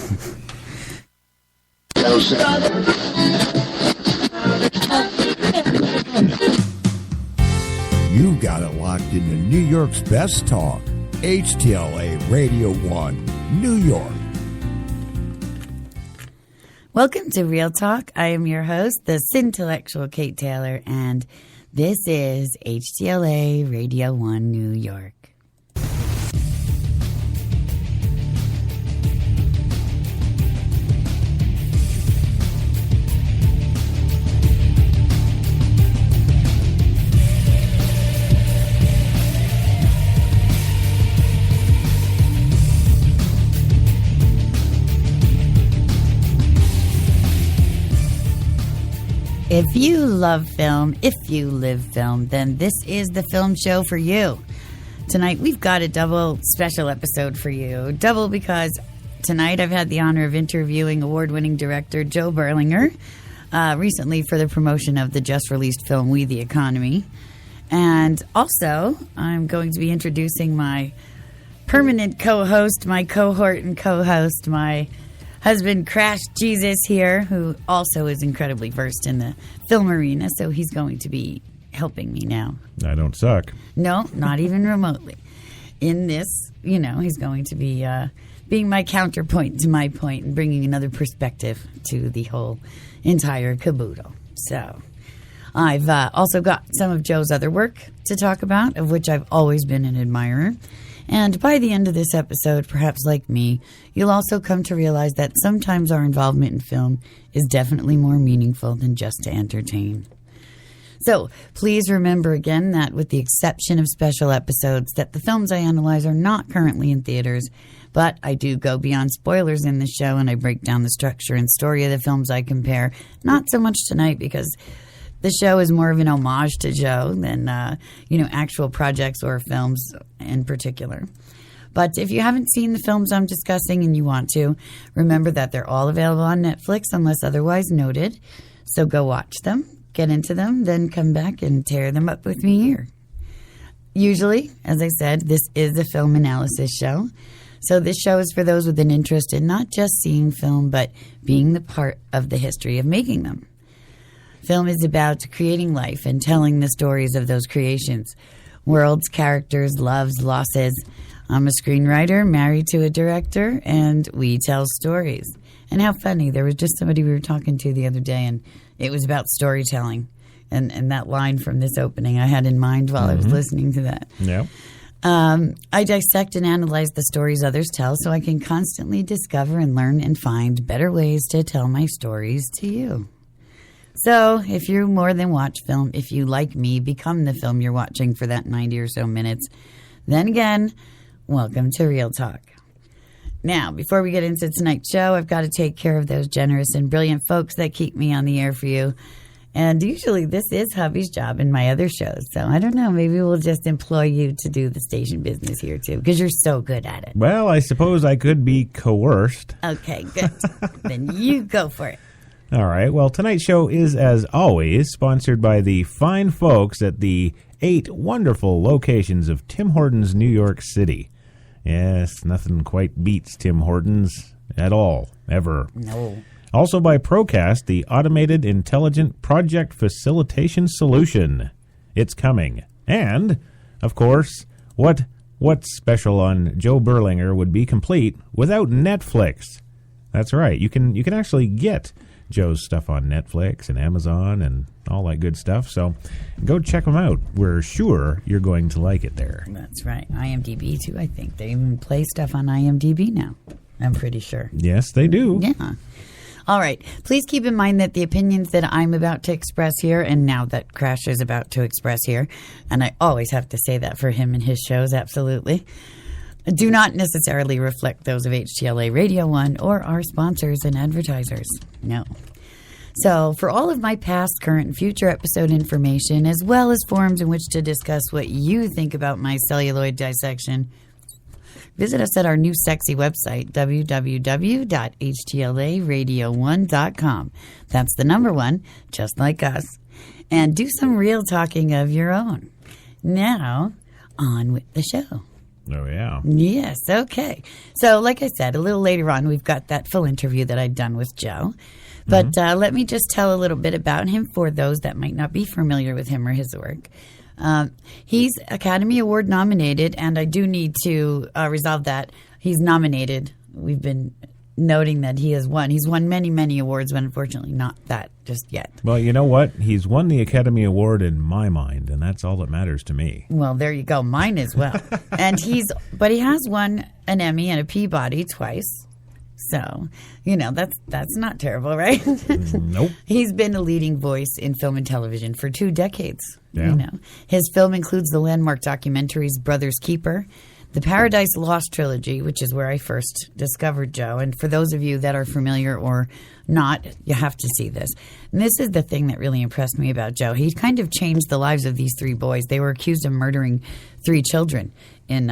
You got it locked into New York's best talk, HTLA Radio 1, New York. Welcome to Real Talk. I am your host, the Intellectual Kate Taylor, and this is HTLA Radio 1, New York. If you love film, if you live film, then this is the film show for you. Tonight, we've got a double special episode for you. Double because tonight I've had the honor of interviewing award-winning director Joe Berlinger, recently for the promotion of the just-released film We the Economy. And also, I'm going to be introducing my permanent co-host, my cohort and co-host, my husband, Crash Jesus here, who also is incredibly versed in the film arena, so he's going to be helping me now. I don't suck. No, not even remotely. In this, he's going to be being my counterpoint to my point and bringing another perspective to the whole entire caboodle. So I've also got some of Joe's other work to talk about, of which I've always been an admirer. And by the end of this episode, perhaps like me, you'll also come to realize that sometimes our involvement in film is definitely more meaningful than just to entertain. So please remember again that with the exception of special episodes, that the films I analyze are not currently in theaters, but I do go beyond spoilers in the show and I break down the structure and story of the films I compare. Not so much tonight because the show is more of an homage to Joe than, actual projects or films in particular. But if you haven't seen the films I'm discussing and you want to, remember that they're all available on Netflix unless otherwise noted. So go watch them, get into them, then come back and tear them up with me here. Usually, as I said, this is a film analysis show. So this show is for those with an interest in not just seeing film, but being the part of the history of making them. Film is about creating life and telling the stories of those creations. Worlds, characters, loves, losses. I'm a screenwriter married to a director, and we tell stories. And how funny. There was just somebody we were talking to the other day, and it was about storytelling. And that line from this opening I had in mind while I was listening to that. Yeah. I dissect and analyze the stories others tell so I can constantly discover and learn and find better ways to tell my stories to you. So, if you more than watch film, if you, like me, become the film you're watching for that 90 or so minutes, then again, welcome to Real Talk. Now, before we get into tonight's show, I've got to take care of those generous and brilliant folks that keep me on the air for you. And usually this is hubby's job in my other shows. So, I don't know, maybe we'll just employ you to do the station business here, too, because you're so good at it. Well, I suppose I could be coerced. Okay, good. Then you go for it. All right. Well, tonight's show is, as always, sponsored by the fine folks at the 8 wonderful locations of Tim Hortons, New York City. Yes, nothing quite beats Tim Hortons at all, ever. No. Also by Procast, the automated intelligent project facilitation solution. It's coming. And, of course, what's special on Joe Berlinger would be complete without Netflix. That's right. You can actually get Joe's stuff on Netflix and Amazon and all that good stuff. So go check them out. We're sure you're going to like it there. That's right. IMDb, too, I think. They even play stuff on IMDb now. I'm pretty sure. Yes, they do. Yeah. All right. Please keep in mind that the opinions that I'm about to express here, and now that Crash is about to express here, and I always have to say that for him and his shows, absolutely, do not necessarily reflect those of HTLA Radio 1 or our sponsors and advertisers. No. So, for all of my past, current, and future episode information, as well as forums in which to discuss what you think about my celluloid dissection, visit us at our new sexy website, www.htlaradio1.com. That's the number 1, just like us. And do some real talking of your own. Now, on with the show. Oh, yeah. Yes, okay. So, like I said, a little later on, we've got that full interview that I'd done with Joe. But let me just tell a little bit about him for those that might not be familiar with him or his work. He's Academy Award nominated, and I do need to resolve that. He's nominated. We've been noting that he has won. He's won many, many awards, but unfortunately not that just yet. Well, you know what? He's won the Academy Award in my mind, and that's all that matters to me. Well, there you go. Mine as well. And but he has won an Emmy and a Peabody twice. So, that's not terrible, right? Nope. He's been a leading voice in film and television for 2 decades. Yeah. His film includes the landmark documentaries Brothers Keeper, the Paradise Lost trilogy, which is where I first discovered Joe. And for those of you that are familiar or not, you have to see this. And this is the thing that really impressed me about Joe. He kind of changed the lives of these 3 boys. They were accused of murdering 3 children in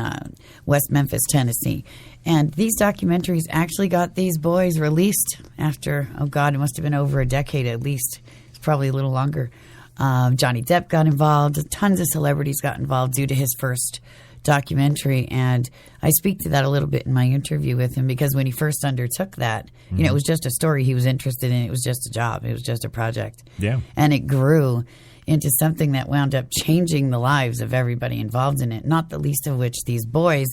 West Memphis, Tennessee. And these documentaries actually got these boys released after, it must have been over a decade at least. It's probably a little longer. Johnny Depp got involved. Tons of celebrities got involved due to his first documentary. And I speak to that a little bit in my interview with him because when he first undertook that, it was just a story he was interested in. It was just a job. It was just a project. Yeah. And it grew into something that wound up changing the lives of everybody involved in it, not the least of which these boys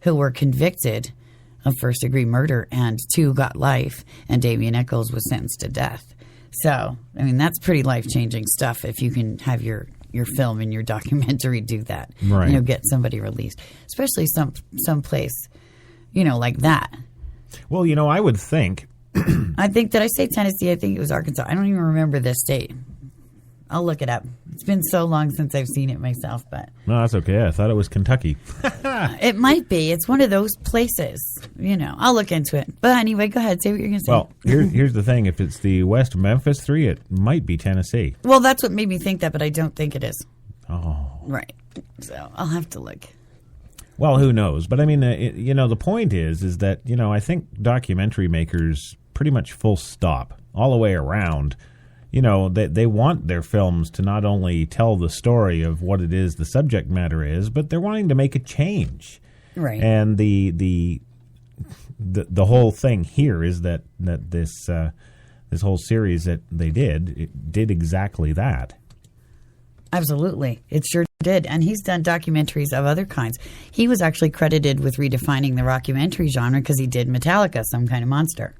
who were convicted of first-degree murder, and 2 got life, and Damien Echols was sentenced to death. So, that's pretty life-changing stuff if you can have your film and your documentary do that. Right. Get somebody released, especially some place, like that. Well, I would think... I think, did I say Tennessee? I think it was Arkansas. I don't even remember this state. I'll look it up. It's been so long since I've seen it myself, but... No, that's okay. I thought it was Kentucky. It might be. It's one of those places. I'll look into it. But anyway, go ahead. Say what you're going to say. Well, here's the thing. If it's the West Memphis 3, it might be Tennessee. Well, that's what made me think that, but I don't think it is. Oh. Right. So I'll have to look. Well, who knows? But, the point is that, I think documentary makers pretty much full stop all the way around... they want their films to not only tell the story of what it is the subject matter is, but they're wanting to make a change. Right. And the whole thing here is that this whole series that they did exactly that. Absolutely. It sure did. And he's done documentaries of other kinds. He was actually credited with redefining the rockumentary genre because he did Metallica, Some Kind of Monster.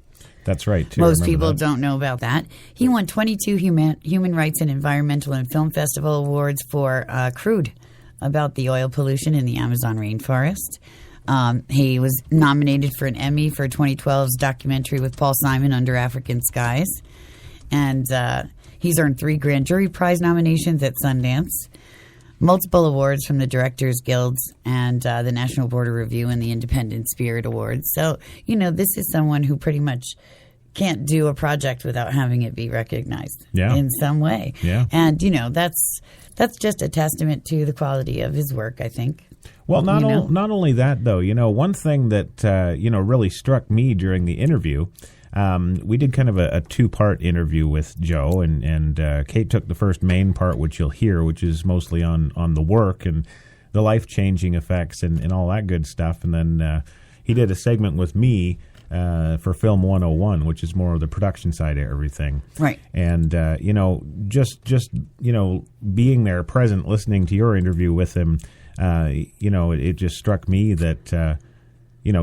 That's right, too. Most people don't know about that. He won 22 Human Rights and Environmental and Film Festival Awards for Crude, about the oil pollution in the Amazon rainforest. He was nominated for an Emmy for 2012's documentary with Paul Simon, Under African Skies. And he's earned 3 Grand Jury Prize nominations at Sundance, multiple awards from the Directors Guilds and the National Board of Review and the Independent Spirit Awards. So, this is someone who pretty much can't do a project without having it be recognized in some way. Yeah. And, that's just a testament to the quality of his work, I think. Well, not only that, though. One thing that, really struck me during the interview, we did kind of a 2-part interview with Joe, and Kate took the first main part, which you'll hear, which is mostly on the work and the life-changing effects and all that good stuff. And then he did a segment with me for Film 101, which is more of the production side of everything. Right. And, just being there, present, listening to your interview with him, it just struck me that,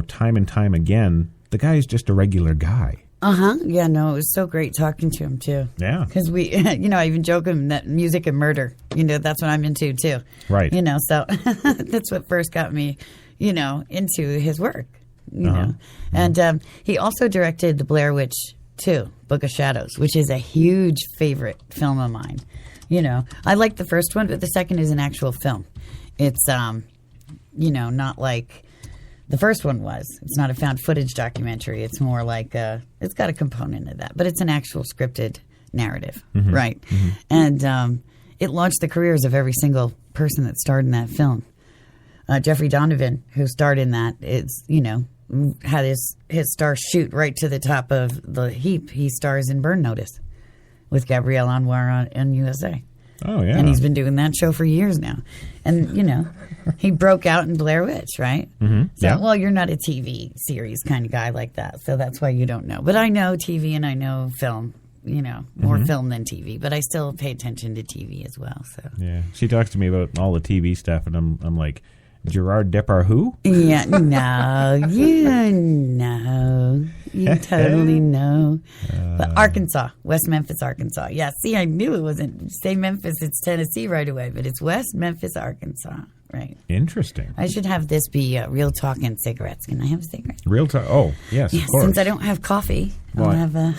time and time again, the guy is just a regular guy. Uh-huh. Yeah, no, it was so great talking to him, too. Yeah. Because we, I even joke him that music and murder, that's what I'm into, too. Right. So that's what first got me, into his work, know. And he also directed The Blair Witch 2, Book of Shadows, which is a huge favorite film of mine. I like the first one, but the second is an actual film. It's, not like... The first one was. It's not a found footage documentary. It's more like it's got a component of that, but it's an actual scripted narrative, right? Mm-hmm. And it launched the careers of every single person that starred in that film. Jeffrey Donovan, who starred in that, had his star shoot right to the top of the heap. He stars in Burn Notice with Gabrielle Anwar on USA. Oh, yeah. And he's been doing that show for years now. And, he broke out in Blair Witch, right? Mm-hmm. So, Yeah. well, you're not a TV series kind of guy like that, so that's why you don't know. But I know TV and I know film, more film than TV, but I still pay attention to TV as well. So Yeah. She talks to me about all the TV stuff, and I'm like, Gerard Depardieu? yeah, no, you totally know. But Arkansas, West Memphis, Arkansas. Yeah, see, I knew it wasn't. Say Memphis, it's Tennessee right away, but it's West Memphis, Arkansas. Right. Interesting. I should have this be Real Talk and cigarettes. Can I have a cigarette? Real talk. Oh, yes, of course. Since I don't have coffee, I'll What? have a...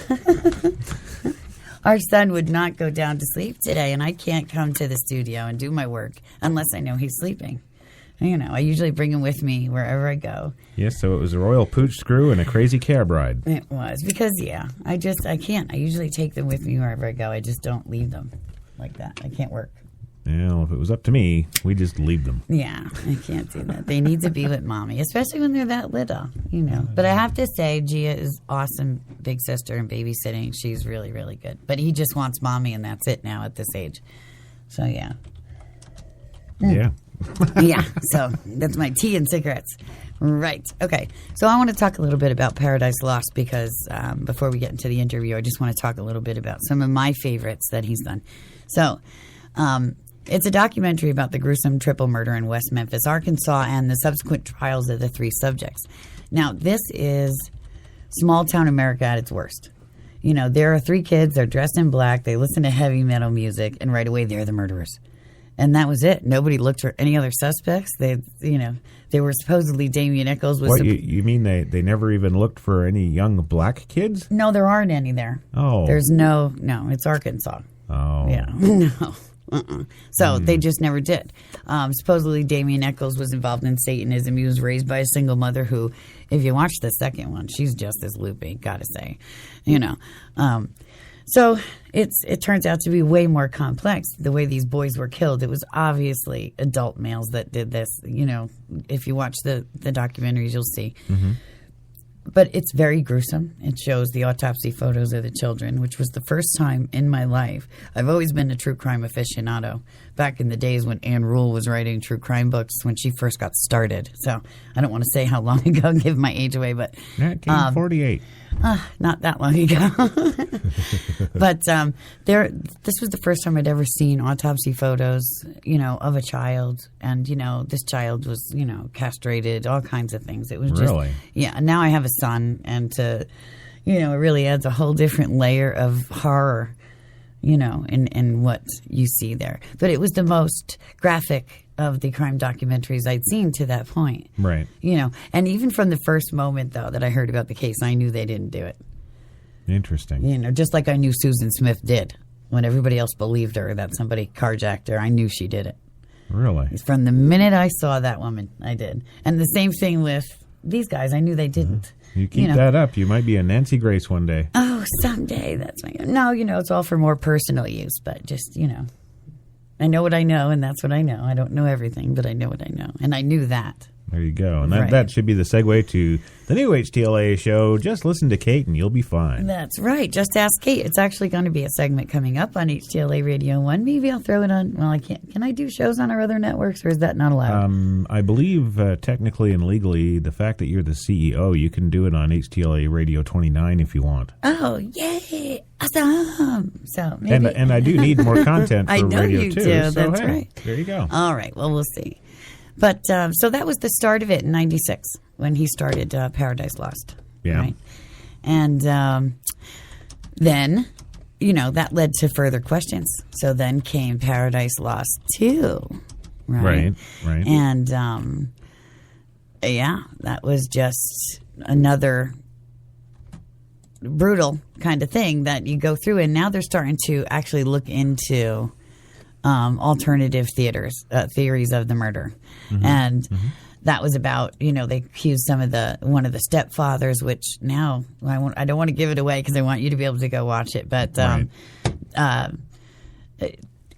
Our son would not go down to sleep today, and I can't come to the studio and do my work unless I know he's sleeping. I usually bring him with me wherever I go. Yes, so it was a royal pooch screw and a crazy cab ride. It was because, I can't. I usually take them with me wherever I go. I just don't leave them like that. I can't work. Well, if it was up to me, we just leave them. Yeah, I can't do that. They need to be with mommy, especially when they're that little, But I have to say, Gia is awesome big sister and babysitting. She's really, really good. But he just wants mommy, and that's it now at this age. So, yeah. Yeah. Yeah, so that's my tea and cigarettes. Right. Okay. So I want to talk a little bit about Paradise Lost because before we get into the interview, I just want to talk a little bit about some of my favorites that he's done. So it's a documentary about the gruesome triple murder in West Memphis, Arkansas, and the subsequent trials of the 3 subjects. Now, this is small-town America at its worst. There are 3 kids. They're dressed in black. They listen to heavy metal music, and right away, they're the murderers. And that was it. Nobody looked for any other suspects. They were supposedly Damien Echols was. What, you mean they never even looked for any young black kids? No, there aren't any there. Oh. There's no, it's Arkansas. Oh. Yeah. No. So they just never did. Supposedly Damien Echols was involved in Satanism. He was raised by a single mother who, if you watch the second one, she's just as loopy, gotta say. So it turns out to be way more complex. The way these boys were killed, it was obviously adult males that did this. If you watch the documentaries, you'll see. Mm-hmm. But it's very gruesome. It shows the autopsy photos of the children, which was the first time in my life. I've always been a true crime aficionado. Back in the days when Anne Rule was writing true crime books when she first got started. So I don't want to say how long ago, give my age away, but 1948. Not that long ago. But this was the first time I'd ever seen autopsy photos, of a child. And, this child was, castrated, all kinds of things. It was just, really? Yeah. And now I have a son, and it really adds a whole different layer of horror, in what you see there. But it was the most graphic of the crime documentaries I'd seen to that point. Right. And even from the first moment, though, that I heard about the case, I knew they didn't do it. Interesting. Just like I knew Susan Smith did. When everybody else believed her that somebody carjacked her, I knew she did it. Really? From the minute I saw that woman, I did. And the same thing with these guys. I knew they didn't. You keep that up, you might be a Nancy Grace one day. Oh, someday. That's my... No, it's all for more personal use, but just, I know what I know, and that's what I know. I don't know everything, but I know what I know. And I knew that. There you go. And that should be the segue to the new HTLA show. Just listen to Kate and you'll be fine. That's right. Just ask Kate. It's actually going to be a segment coming up on HTLA Radio 1. Maybe I'll throw it on. Well, I can't. Can I do shows on our other networks, or is that not allowed? I believe technically and legally, the fact that you're the CEO, you can do it on HTLA Radio 29 if you want. Oh, yay. Awesome. So maybe. And I do need more content for I know radio you too. do. So, That's hey, right. There you go. All right. Well, we'll see. But so that was the start of it in '96 when he started Paradise Lost. Yeah. Right? And then, that led to further questions. So then came Paradise Lost 2. Right. And that was just another brutal kind of thing that you go through. And now they're starting to actually look into alternative theories of the murder. Mm-hmm. And that was about, they accused one of the stepfathers, which now I don't want to give it away because I want you to be able to go watch it. But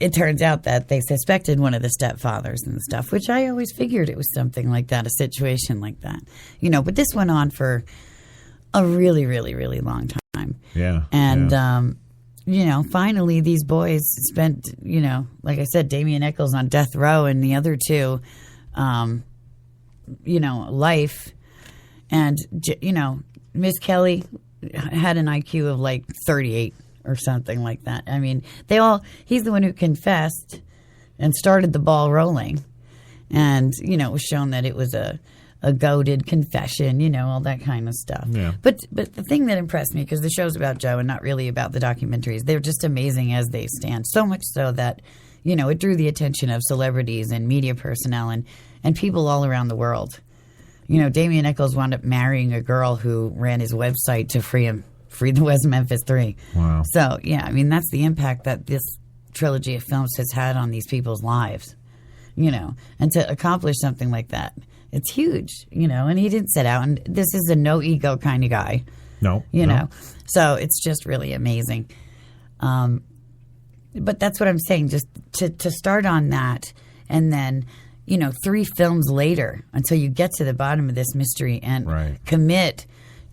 it turns out that they suspected one of the stepfathers and stuff, which I always figured it was something like that, a situation like that. But this went on for a really, really, really long time. Yeah. And finally these boys spent, like I said, Damien Echols on death row and the other two, life. And, Miss Kelly had an IQ of like 38 or something like that. I mean, he's the one who confessed and started the ball rolling. And, it was shown that it was a goaded confession, all that kind of stuff. Yeah. But the thing that impressed me, because the show's about Joe and not really about the documentaries, they're just amazing as they stand. So much so that, it drew the attention of celebrities and media personnel and people all around the world. Damien Echols wound up marrying a girl who ran his website to free the West Memphis 3. Wow. So, yeah, I mean, that's the impact that this trilogy of films has had on these people's lives, and to accomplish something like that. It's huge, and he didn't set out. And this is a no ego kind of guy. No. No. So it's just really amazing. But that's what I'm saying, just to start on that and then, 3 films later until you get to the bottom of this mystery and commit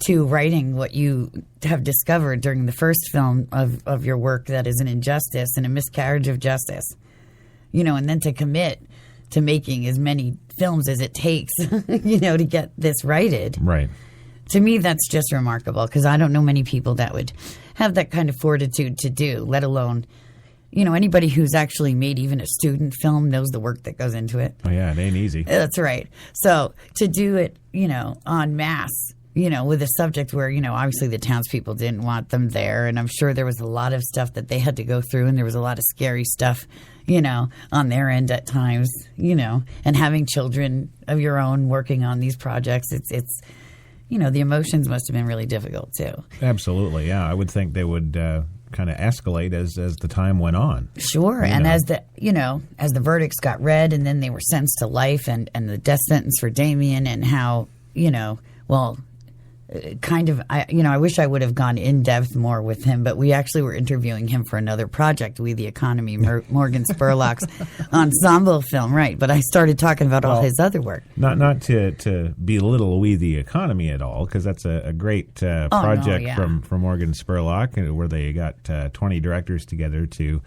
to writing what you have discovered during the first film of your work that is an injustice and a miscarriage of justice, and then to commit to making as many films as it takes, to get this righted. Right. To me, that's just remarkable because I don't know many people that would have that kind of fortitude to do, let alone, anybody who's actually made even a student film knows the work that goes into it. Oh, yeah, it ain't easy. That's right. So to do it, en masse, with a subject where, obviously the townspeople didn't want them there. And I'm sure there was a lot of stuff that they had to go through and there was a lot of scary stuff, on their end at times, and having children of your own working on these projects, it's the emotions must have been really difficult too. Absolutely, yeah. I would think they would kind of escalate as the time went on. Sure, and as the verdicts got read and then they were sentenced to life and the death sentence for Damien and how, I wish I would have gone in depth more with him, but we actually were interviewing him for another project, We the Economy, Morgan Spurlock's ensemble film, right? But I started talking about all his other work. Not to belittle We the Economy at all, because that's a great project from Morgan Spurlock, where they got 20 directors together to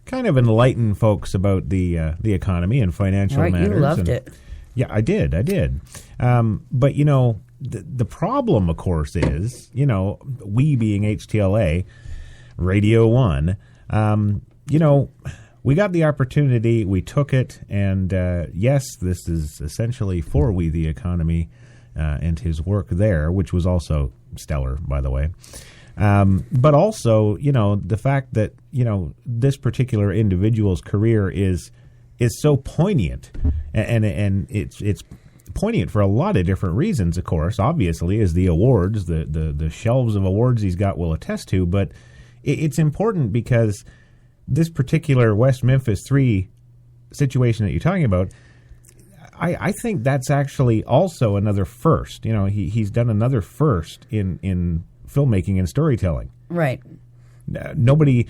kind of enlighten folks about the economy and financial matters. You loved it. Yeah, I did. But the problem, of course, is, we being HTLA, Radio 1, we got the opportunity, we took it, and yes, this is essentially for We the Economy and his work there, which was also stellar, by the way. But also, the fact that, this particular individual's career is so poignant, and it's poignant for a lot of different reasons, of course, obviously, as the awards, the shelves of awards he's got will attest to, but it's important because this particular West Memphis 3 situation that you're talking about, I think that's actually also another first. He's done another first in filmmaking and storytelling. Right. Nobody,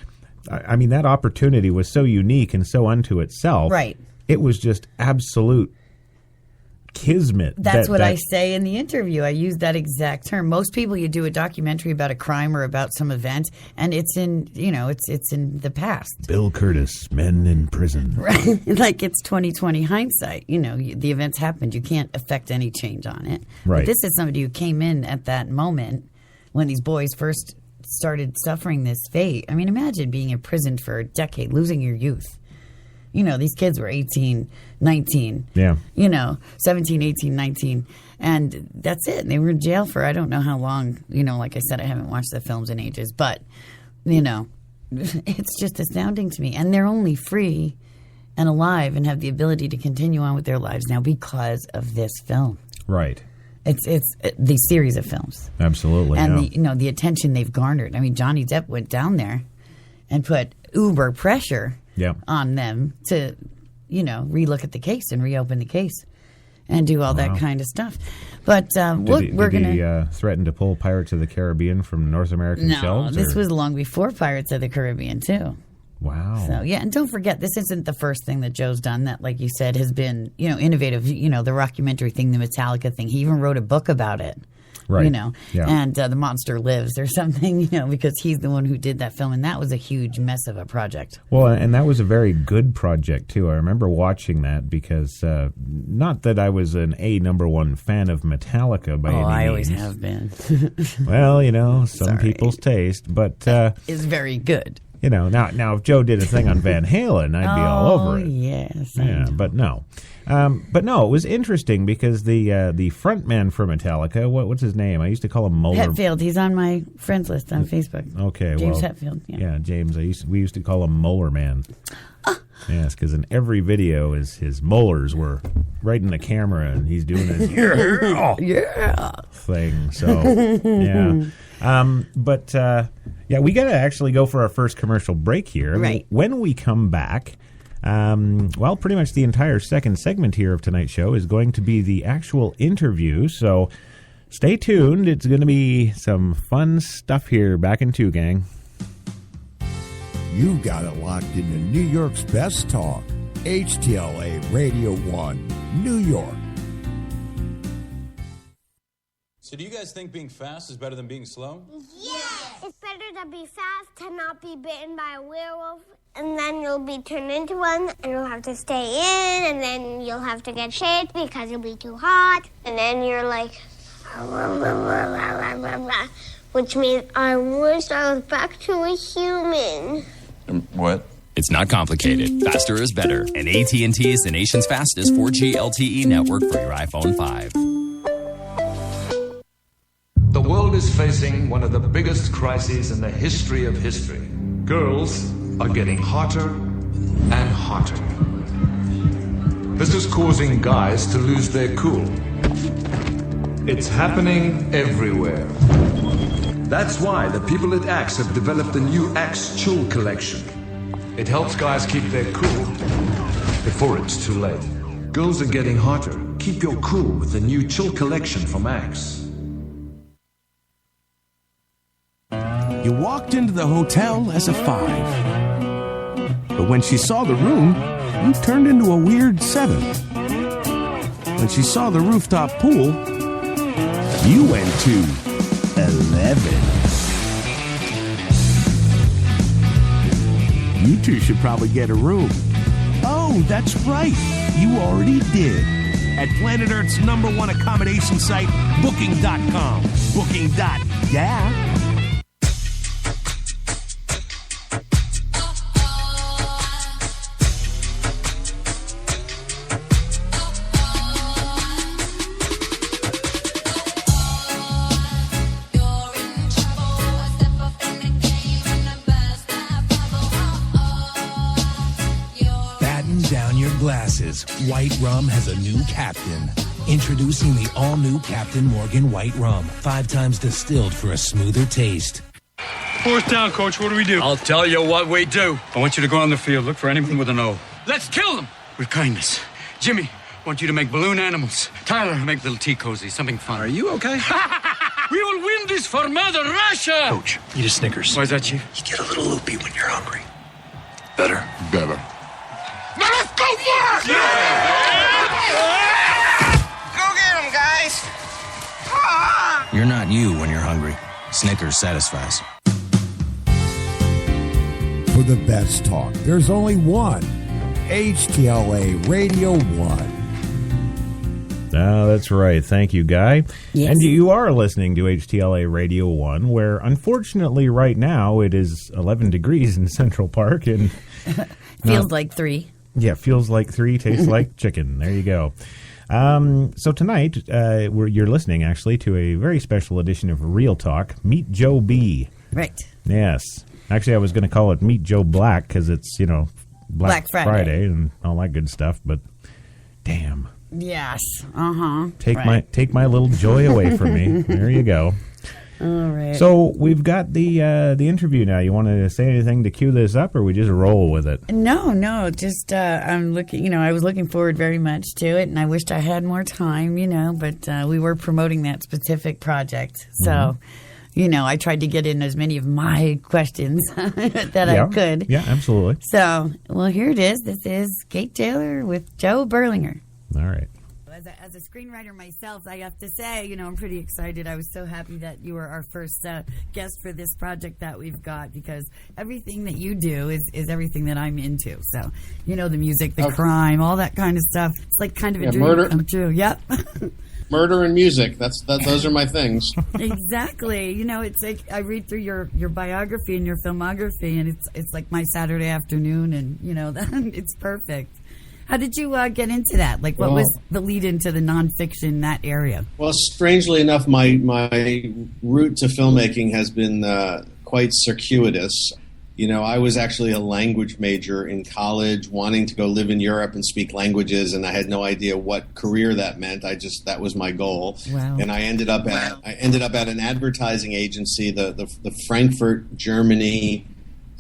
that opportunity was so unique and so unto itself. Right. It was just absolute kismet. That's what I say in the interview. I use that exact term. Most people, you do a documentary about a crime or about some event, and it's in, it's in the past. Bill Curtis, Men in Prison. Right. Like it's 2020 hindsight. The events happened. You can't affect any change on it. Right. But this is somebody who came in at that moment when these boys first started suffering this fate. I mean, imagine being imprisoned for a decade, losing your youth. These kids were 18, 19, 17, 18, 19, and that's it. And they were in jail for I don't know how long. Like I said, I haven't watched the films in ages, but, it's just astounding to me. And they're only free and alive and have the ability to continue on with their lives now because of this film. Right. It's the series of films. Absolutely. And the attention they've garnered. I mean, Johnny Depp went down there and put uber pressure on them to, relook at the case and reopen the case and do all that kind of stuff. But we're going to threaten to pull Pirates of the Caribbean from North American shelves? No, this was long before Pirates of the Caribbean, too. Wow. So, and don't forget, this isn't the first thing that Joe's done that, like you said, has been, innovative. The rockumentary thing, the Metallica thing. He even wrote a book about it. Right. you know, Yeah. and The Monster Lives or something, you know, because he's the one who did that film, and that was a huge mess of a project. Well, and that was a very good project, too. I remember watching that because, not that I was an number one fan of Metallica by any means. I always have been. Well, you know, some Sorry. people's taste, but... It's very good. You know, now if Joe did a thing on Van Halen, I'd be all over it. Yes. Yeah, but no. It was interesting because the front man for Metallica, what's his name? I used to call him Moeller. Hetfield. He's on my friends list on Facebook. Okay, James well, Hetfield. Yeah, James. We used to call him Moeller Man. Yes, because in every video, his molars were right in the camera, and he's doing his thing. So yeah, we got to actually go for our first commercial break here. Right. When we come back, pretty much the entire second segment here of tonight's show is going to be the actual interview. So stay tuned. It's going to be some fun stuff here. Back in 2, gang. You got it locked into New York's best talk, HTLA Radio 1, New York. So do you guys think being fast is better than being slow? Yes! It's better to be fast, to not be bitten by a werewolf, and then you'll be turned into one, and you'll have to stay in, and then you'll have to get shade because you'll be too hot, and then you're like... which means I wish I was back to a human. What? It's not complicated. Faster is better. And AT&T is the nation's fastest 4G LTE network for your iPhone 5. The world is facing one of the biggest crises in the history of history. Girls are getting hotter and hotter. This is causing guys to lose their cool. It's happening everywhere. That's why the people at Axe have developed the new Axe Chill Collection. It helps guys keep their cool before it's too late. Girls are getting hotter. Keep your cool with the new Chill Collection from Axe. You walked into the hotel as a 5. But when she saw the room, you turned into a weird 7. When she saw the rooftop pool, you went to 11. You two should probably get a room. Oh, that's right. You already did. At Planet Earth's #1 accommodation site, Booking.com. Booking.yeah. Glasses. White Rum has a new captain. Introducing the all-new Captain Morgan White Rum. 5 times distilled for a smoother taste. 4th down, Coach. What do we do? I'll tell you what we do. I want you to go on the field. Look for anyone with an O. Let's kill them with kindness. Jimmy, I want you to make balloon animals. Tyler, make little tea cozies. Something fun. Are you okay? We will win this for Mother Russia! Coach, eat a Snickers. Why is that, Chief? You get a little loopy when you're hungry. Better. Now let's go for it! Go get him, guys! You're not you when you're hungry. Snickers satisfies. For the best talk, there's only one. HTLA Radio 1. Oh, that's right. Thank you, Guy. Yes. And you are listening to HTLA Radio 1, where unfortunately right now it is 11 degrees in Central Park. And Feels like 3. Yeah, feels like 3, tastes like chicken. There you go. So tonight, you're listening, actually, to a very special edition of Real Talk, Meet Joe B. Right. Yes. Actually, I was going to call it Meet Joe Black because it's, Black Friday and all that good stuff, but damn. Yes. Uh-huh. Take my little joy away from me. There you go. All right. So we've got the interview now. You want to say anything to cue this up, or we just roll with it? No. Just I'm looking. I was looking forward very much to it, and I wished I had more time. But we were promoting that specific project, so I tried to get in as many of my questions that I could. Yeah, absolutely. So, well, here it is. This is Kate Taylor with Joe Berlinger. All right. As a screenwriter myself, I have to say, I'm pretty excited. I was so happy that you were our first guest for this project that we've got, because everything that you do is everything that I'm into. So, the music, the crime, all that kind of stuff. It's like kind of a dream come true. Yep. Murder and music. Those are my things. Exactly. It's like I read through your biography and your filmography, and it's like my Saturday afternoon, and it's perfect. How did you get into that? Like, what was the lead into the nonfiction, that area? Well, strangely enough, my route to filmmaking has been quite circuitous. I was actually a language major in college, wanting to go live in Europe and speak languages, and I had no idea what career that meant. That was my goal. Wow. And I ended up at an advertising agency, the Frankfurt, Germany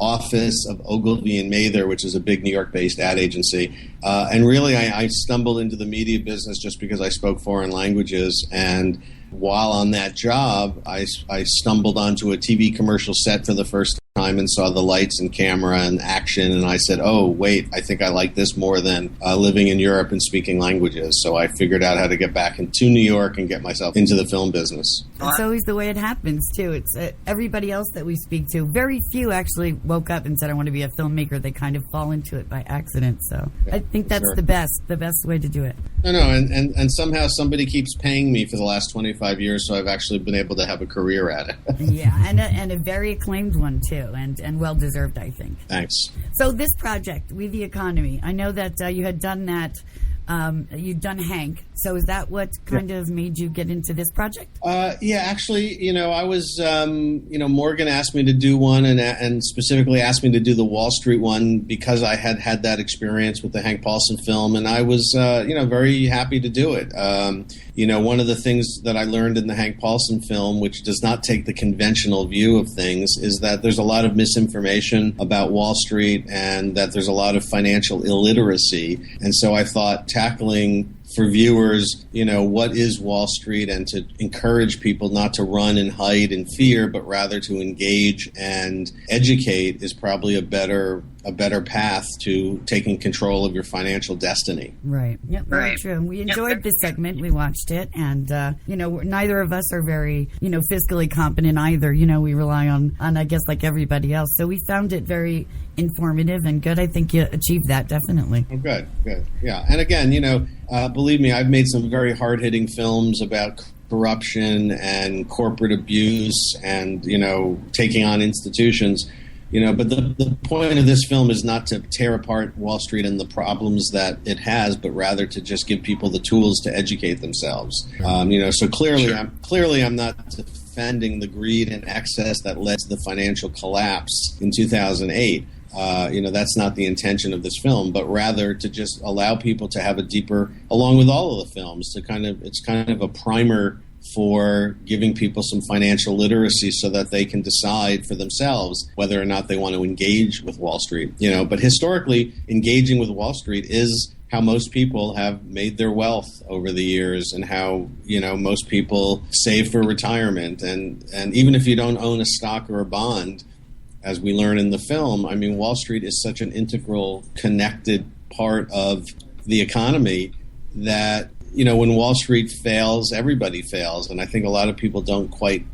office of Ogilvy and Mather, which is a big New York-based ad agency. And really, I stumbled into the media business just because I spoke foreign languages. And while on that job, I stumbled onto a TV commercial set for the first time and saw the lights and camera and action, and I said, oh, wait, I think I like this more than living in Europe and speaking languages. So I figured out how to get back into New York and get myself into the film business. That's always the way it happens, too. It's everybody else that we speak to. Very few actually woke up and said, I want to be a filmmaker. They kind of fall into it by accident. So I think that's the best way to do it. No, and somehow somebody keeps paying me for the last 25 years, so I've actually been able to have a career at it. Yeah, and a very acclaimed one, too. And well-deserved, I think. Thanks. So this project, We the Economy, I know that you had done that, you'd done Hank. So is that what kind of made you get into this project? Yeah, actually, I was, Morgan asked me to do one and specifically asked me to do the Wall Street one because I had that experience with the Hank Paulson film, and I was, very happy to do it. One of the things that I learned in the Hank Paulson film, which does not take the conventional view of things, is that there's a lot of misinformation about Wall Street and that there's a lot of financial illiteracy. And so I thought tackling for viewers, what is Wall Street, and to encourage people not to run and hide in fear, but rather to engage and educate is probably a better path to taking control of your financial destiny. Right. Yep. Very true. We enjoyed this segment. We watched it, and neither of us are very fiscally competent either. We rely on I guess like everybody else. So we found it very informative and good. I think you achieved that definitely. Oh, good. Yeah. And again, believe me, I've made some very hard-hitting films about corruption and corporate abuse and, taking on institutions. But the point of this film is not to tear apart Wall Street and the problems that it has, but rather to just give people the tools to educate themselves. So clearly, I'm not defending the greed and excess that led to the financial collapse in 2008. That's not the intention of this film, but rather to just allow people to have a deeper, along with all of the films, it's kind of a primer for giving people some financial literacy so that they can decide for themselves whether or not they want to engage with Wall Street. But historically, engaging with Wall Street is how most people have made their wealth over the years, and how, most people save for retirement. And even if you don't own a stock or a bond, as we learn in the film, Wall Street is such an integral, connected part of the economy that, when Wall Street fails, everybody fails. And I think a lot of people don't quite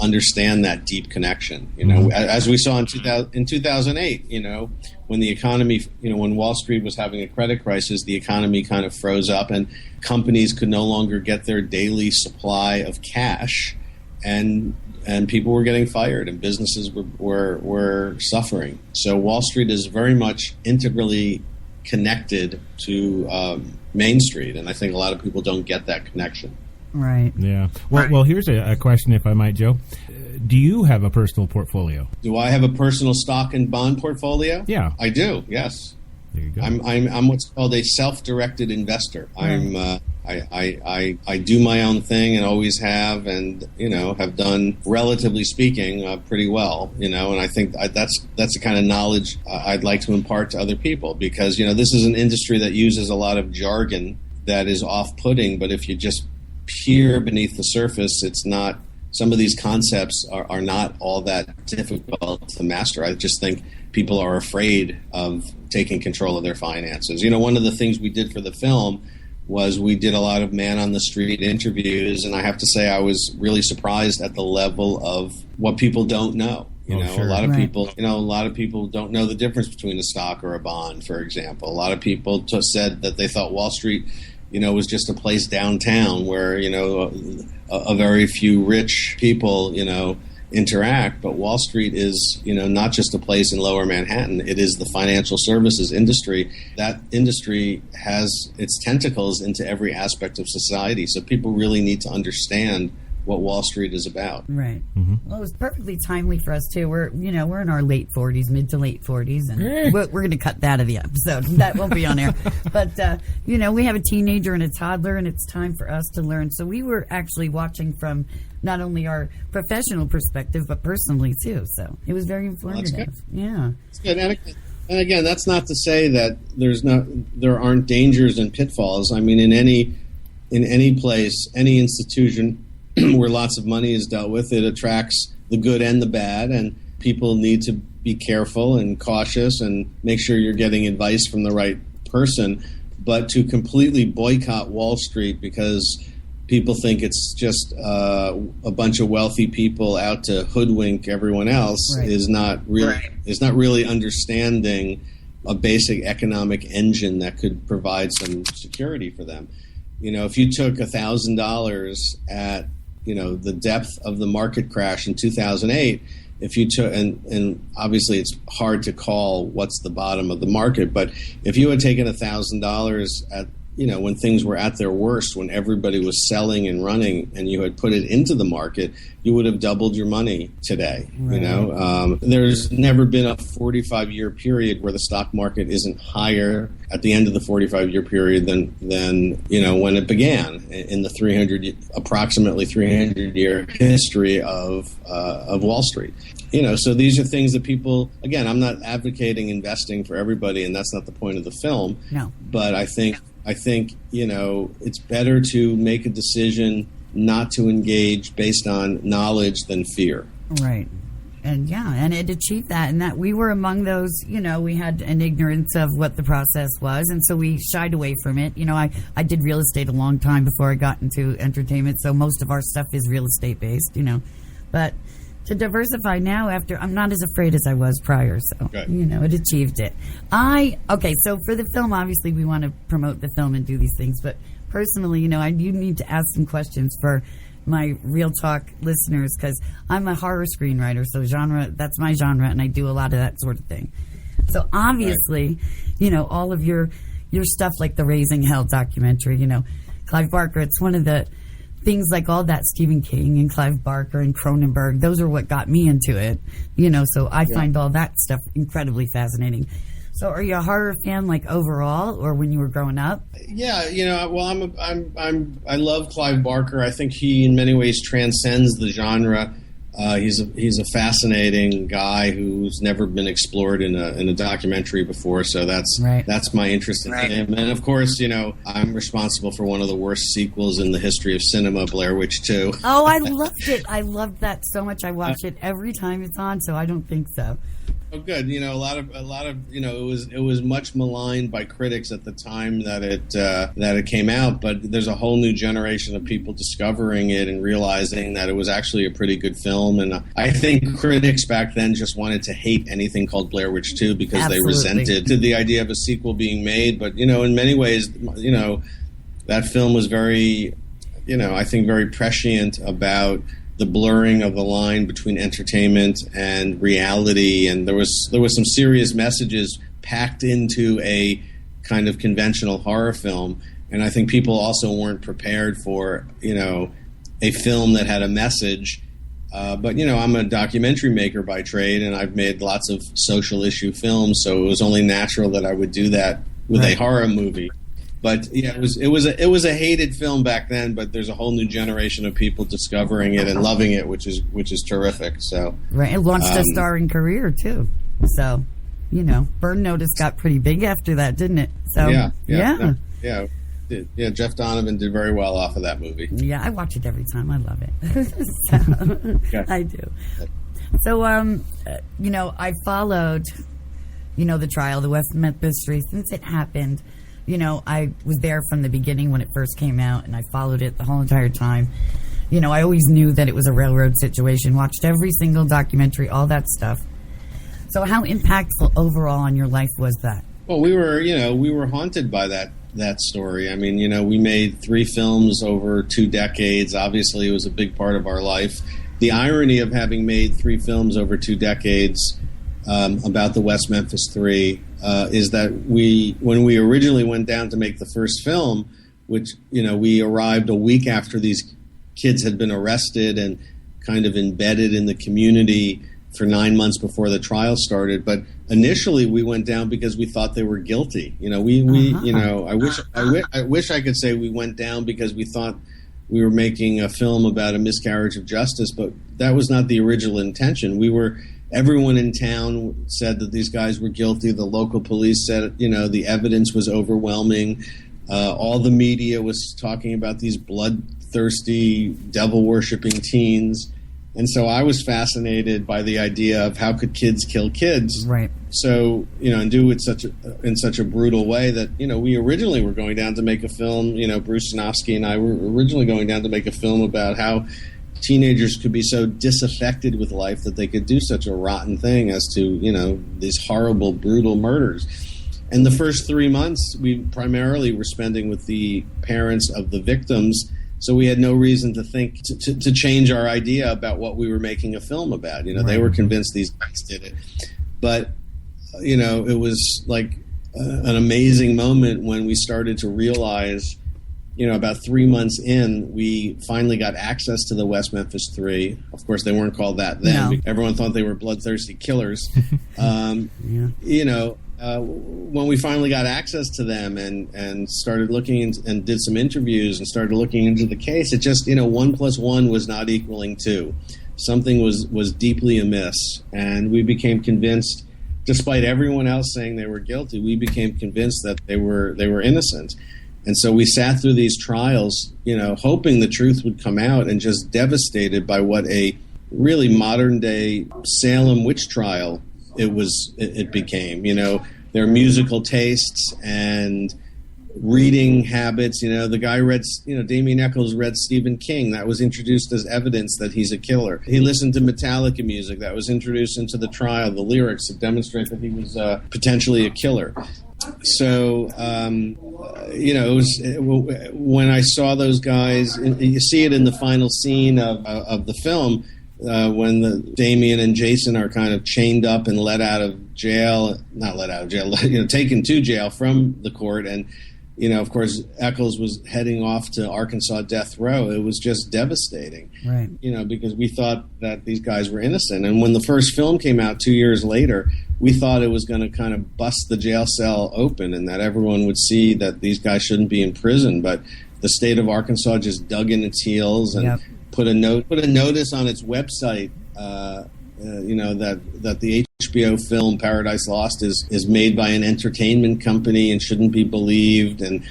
understand that deep connection. As we saw in 2008, when the economy, when Wall Street was having a credit crisis, the economy kind of froze up and companies could no longer get their daily supply of cash, and people were getting fired and businesses were suffering. So Wall Street is very much integrally connected to Main Street, and I think a lot of people don't get that connection. Right. Yeah. Well, here's a question, if I might, Joe. Do you have a personal portfolio? Do I have a personal stock and bond portfolio? Yeah. I do, yes. There you go. I'm what's called a self-directed investor. I do my own thing and always have, and have done, relatively speaking, pretty well. And I think that's the kind of knowledge I'd like to impart to other people, because this is an industry that uses a lot of jargon that is off-putting. But if you just peer beneath the surface, it's not. Some of these concepts are not all that difficult to master. I just think people are afraid of taking control of their finances. One of the things we did for the film was we did a lot of man on the street interviews, and I have to say I was really surprised at the level of what people don't know. A lot of people, a lot of people don't know the difference between a stock or a bond, for example. A lot of people said that they thought Wall Street, was just a place downtown where, a very few rich people, interact. But Wall Street is, not just a place in Lower Manhattan. It is the financial services industry. That industry has its tentacles into every aspect of society. So people really need to understand what Wall Street is about. Right. Well, it was perfectly timely for us too. We're in our late 40s, mid to late 40s, and we're going to cut that out of the episode. That won't be on air. But we have a teenager and a toddler, and it's time for us to learn. So we were actually watching from not only our professional perspective, but personally too. So it was very informative. Well, that's good. Yeah. That's good. And again, that's not to say that there aren't dangers and pitfalls. I mean, in any place, any institution where lots of money is dealt with, it attracts the good and the bad, and people need to be careful and cautious and make sure you're getting advice from the right person. But to completely boycott Wall Street because people think it's just a bunch of wealthy people out to hoodwink everyone else is not really understanding a basic economic engine that could provide some security for them. If you took $1,000 at the depth of the market crash in 2008, if you took, and obviously it's hard to call what's the bottom of the market, but if you had taken $1,000 at, when things were at their worst, when everybody was selling and running, and you had put it into the market, you would have doubled your money today. Right. There's never been a 45-year period where the stock market isn't higher at the end of the 45-year period than when it began in the approximately 300-year history of Wall Street. So these are things that people, again, I'm not advocating investing for everybody, and that's not the point of the film. No. But I think it's better to make a decision not to engage based on knowledge than fear. Right. And it achieved that, and that we were among those, we had an ignorance of what the process was, and so we shied away from it. I did real estate a long time before I got into entertainment, so most of our stuff is real estate based, but to diversify now, I'm not as afraid as I was prior, so it achieved it. So for the film, obviously we want to promote the film and do these things, but personally, I do need to ask some questions for my Real Talk listeners, because I'm a horror screenwriter, so that's my genre, and I do a lot of that sort of thing. So obviously, all of your stuff, like the Raising Hell documentary, Clive Barker, it's one of the things, like all that Stephen King and Clive Barker and Cronenberg, those are what got me into it, so I find all that stuff incredibly fascinating. So are you a horror fan, like, overall, or when you were growing up? Yeah, well, I love Clive Barker. I think he in many ways transcends the genre. He's a fascinating guy who's never been explored in a documentary before. So that's my interest in him. And of course, I'm responsible for one of the worst sequels in the history of cinema, Blair Witch 2. Oh, I loved it. I loved that so much. I watch it every time it's on. So I don't think so. Oh, good. A lot of it was much maligned by critics at the time that it came out, but there's a whole new generation of people discovering it and realizing that it was actually a pretty good film. And I think critics back then just wanted to hate anything called Blair Witch 2 because they resented the idea of a sequel being made. But in many ways, that film was very, I think very prescient about the blurring of the line between entertainment and reality, and there was some serious messages packed into a kind of conventional horror film, and I think people also weren't prepared for a film that had a message. But I'm a documentary maker by trade, and I've made lots of social issue films, so it was only natural that I would do that with a horror movie. But yeah, it was a hated film back then. But there's a whole new generation of people discovering it and loving it, which is terrific. So it launched a starring career too. So Burn Notice got pretty big after that, didn't it? So yeah. Jeff Donovan did very well off of that movie. Yeah, I watch it every time. I love it. I do. So I followed the trial, the West Memphis mystery, since it happened. I was there from the beginning when it first came out, and I followed it the whole entire time. I always knew that it was a railroad situation, watched every single documentary, all that stuff. So how impactful overall on your life was that? Well, we were haunted by that story. I mean, we made 3 films over 2 decades. Obviously, it was a big part of our life. The irony of having made 3 films over 2 decades about the West Memphis 3 is that when we originally went down to make the first film, which, we arrived a week after these kids had been arrested and kind of embedded in the community for 9 months before the trial started. But initially we went down because we thought they were guilty. I wish I could say we went down because we thought we were making a film about a miscarriage of justice, but that was not the original intention. Everyone in town said that these guys were guilty. The local police said, the evidence was overwhelming. All the media was talking about these bloodthirsty, devil-worshipping teens. And so I was fascinated by the idea of how could kids kill kids. Right. So, and do it in such a brutal way that, we originally were going down to make a film, Bruce Sinofsky and I were originally going down to make a film about how teenagers could be so disaffected with life that they could do such a rotten thing as to, these horrible, brutal murders. And the first 3 months, we primarily were spending with the parents of the victims. So we had no reason to think to change our idea about what we were making a film about. Right. They were convinced these guys did it. But, it was like an amazing moment when we started to realize, about 3 months in, we finally got access to the West Memphis 3. Of course, they weren't called that then. No. Everyone thought they were bloodthirsty killers. Yeah. When we finally got access to them and started looking and did some interviews and started looking into the case, it just, 1 + 1 was not equaling 2. Something was deeply amiss. And we became convinced, despite everyone else saying they were guilty, we became convinced that they were innocent. And so we sat through these trials, hoping the truth would come out, and just devastated by what a really modern day Salem witch trial it became. Their musical tastes and reading habits. The guy read, Damien Echols read Stephen King. That was introduced as evidence that he's a killer. He listened to Metallica music. That was introduced into the trial. The lyrics that demonstrate that he was potentially a killer. So, it was when I saw those guys, you see it in the final scene of the film, when Damien and Jason are kind of chained up and taken to jail from the court. And, of course, Echols was heading off to Arkansas death row. It was just devastating, right? Because we thought that these guys were innocent. And when the first film came out 2 years later, we thought it was going to kind of bust the jail cell open and that everyone would see that these guys shouldn't be in prison. But the state of Arkansas just dug in its heels and put a notice on its website, that the HBO film Paradise Lost is made by an entertainment company and shouldn't be believed. And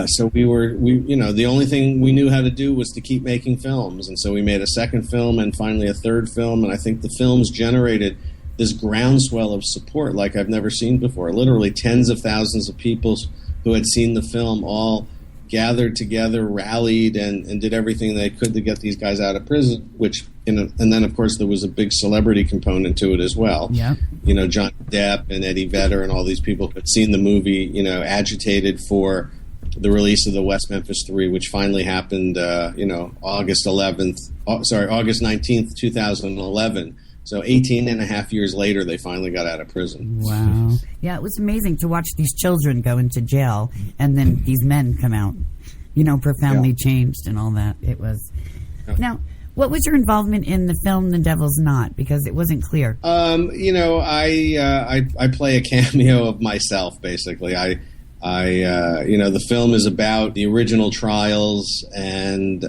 so the only thing we knew how to do was to keep making films. And so we made a second film and finally a third film. And I think the films generated this groundswell of support like I've never seen before. Literally tens of thousands of people who had seen the film all gathered together, rallied, and did everything they could to get these guys out of prison, and then, of course, there was a big celebrity component to it as well. Yeah. Johnny Depp and Eddie Vedder and all these people who had seen the movie, agitated for the release of the West Memphis 3, which finally happened, August 19th, 2011. So 18 and a half years later, they finally got out of prison. Wow. Yeah, it was amazing to watch these children go into jail and then these men come out, profoundly changed and all that. It was. Yeah. Now, what was your involvement in the film The Devil's Knot? Because it wasn't clear. I play a cameo of myself, basically. The film is about the original trials and,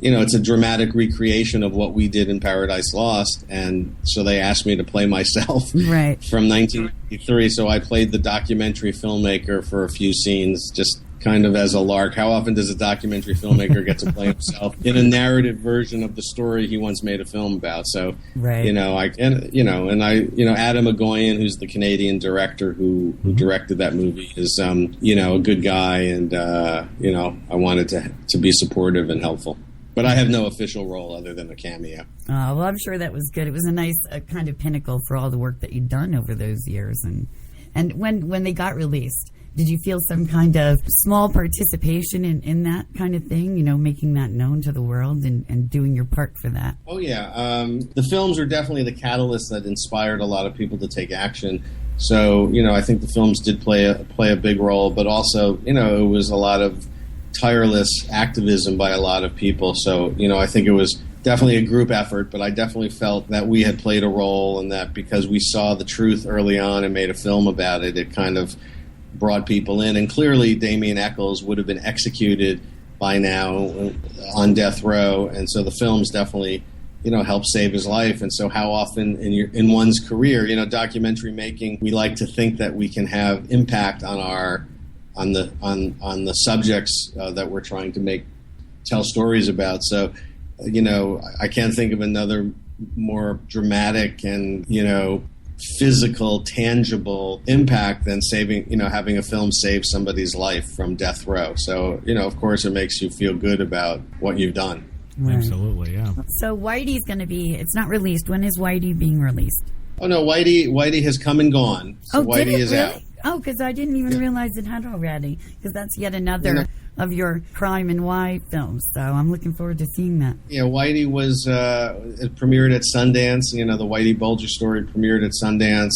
it's a dramatic recreation of what we did in Paradise Lost. And so they asked me to play myself right. from 1993. So I played the documentary filmmaker for a few scenes, just kind of as a lark. How often does a documentary filmmaker get to play himself in a narrative version of the story he once made a film about? So, right. Adam Agoyan, who's the Canadian director who directed that movie, is a good guy, and I wanted to be supportive and helpful. But I have no official role other than a cameo. Well, I'm sure that was good. It was a nice kind of pinnacle for all the work that you'd done over those years. And when they got released, did you feel some kind of small participation in that kind of thing, making that known to the world and doing your part for that? Oh, yeah. The films are definitely the catalyst that inspired a lot of people to take action. So, I think the films did play a big role, but also, it was a lot of tireless activism by a lot of people. So, I think it was definitely a group effort, but I definitely felt that we had played a role, and that because we saw the truth early on and made a film about it, it kind of brought people in. And clearly Damien Echols would have been executed by now on death row, and so the films definitely helped save his life. And so how often in one's career, documentary making, we like to think that we can have impact on the subjects that we're trying to tell stories about. So I can't think of another more dramatic and physical, tangible impact than having a film save somebody's life from death row. So, of course, it makes you feel good about what you've done. Right. Absolutely, yeah. So Whitey's going to be, it's not released. When is Whitey being released? Oh, no, Whitey has come and gone. So Whitey is really? out. Oh, because I didn't even realize it had already. Because that's yet another of your Crime and Why films. So I'm looking forward to seeing that. Yeah, Whitey was it premiered at Sundance. The Whitey Bulger story premiered at Sundance